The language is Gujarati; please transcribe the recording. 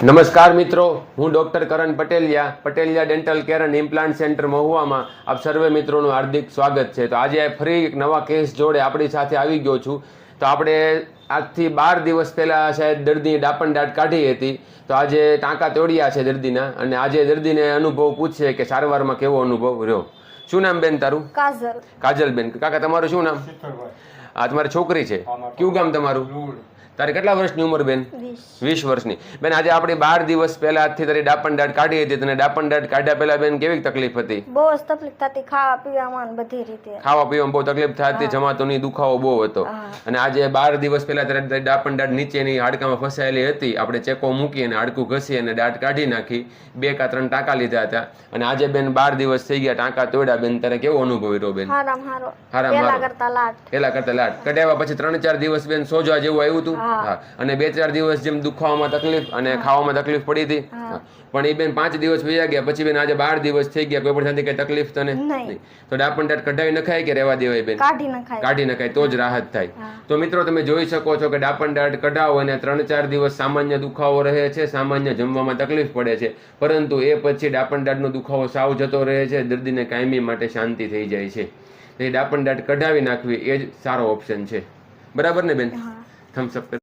નમસ્કાર મિત્રો, હું doctor Karan Pateliya dental care and implant center મહુવામાં આપ સર્વે મિત્રોનું હાર્દિક સ્વાગત છે. તો આજે ફરી એક નવા કેસ જોડે આપણી સાથે આવી ગયો છું. તો આપણે આજથી 12 દિવસ પહેલાં શાયદ દર્દીની ડાપણ દાઢ કાઢી હતી. તો આજે ટાંકા તોડ્યા છે દર્દીના, અને આજે દર્દીને અનુભવ પૂછશે કે સારવારમાં કેવો અનુભવ રહ્યો. શું નામ બેન તારું? કાજલ. કાજલબેન. કાકા તમારું શું નામ? આ તમારી છોકરી છે? કયું ગામ તમારું? તારે કેટલા વર્ષની ઉંમર બેન? 20 વર્ષની. બેન આજે આપણે 12 દિવસ પહેલા આજથી તારી ડાપણ દાઢ કાઢી હતી. તને ડાપણ દાઢ કાઢ્યા પહેલા બેન કેવી તકલીફ હતી? બહુ જ તકલીફ થતી, ખાવા પીવામાં બધી રીતે. ખાવા પીવામાં બહુ તકલીફ થતી, જમાતો નહીં, દુખાવો બહુ હતો. અને આજે 12 દિવસ પહેલા તારી ડાપણ દાઢ નીચેની હાડકામાં ફસાયેલી હતી. આપણે ચેકો મૂકી અને હાડકું ઘસી અને દાઢ કાઢી નાખી. 2 કે 3 ટાંકા લીધા હતા. અને આજે બેન 12 દિવસ થઈ ગયા, ટાંકા તોડ્યા. બેન તારે કેવો અનુભવ રહ્યો બેન? પેલા કરતા લાટ. કઢાવ્યા પછી 3-4 દિવસ બેન સોજા જેવું આવ્યું હતું. અને 2-4 દિવસ જેમ દુખાવામાં તકલીફ અને ખાવામાં તકલીફ પડી હતી. પણ એ બેન 5 દિવસ વયા ગયા પછી બેન આજે 12 દિવસ થઈ ગયા, કોઈ પણ જાતની કઈ તકલીફ તને નહીં. તો ડાપણ દાઢ કઢાવી નખાય કે રહેવા દેવાય બેન? કાઢી નખાય તો જ રાહત થાય. તો મિત્રો તમે જોઈ શકો છો કે ડાપણ દાઢ કઢાવો અને 3-4 દિવસ સામાન્ય દુખાવો રહે છે, સામાન્ય જમવામાં તકલીફ પડે છે, પરંતુ એ પછી ડાપણ દાઢનો દુખાવો સાવ જતો રહે છે, દર્દીને કાયમી માટે શાંતિ થઈ જાય છે. એ ડાપણ દાઢ કઢાવી નાખવી એ જ સારો ઓપ્શન છે. બરાબર ને બેન? થમ્સ અપ.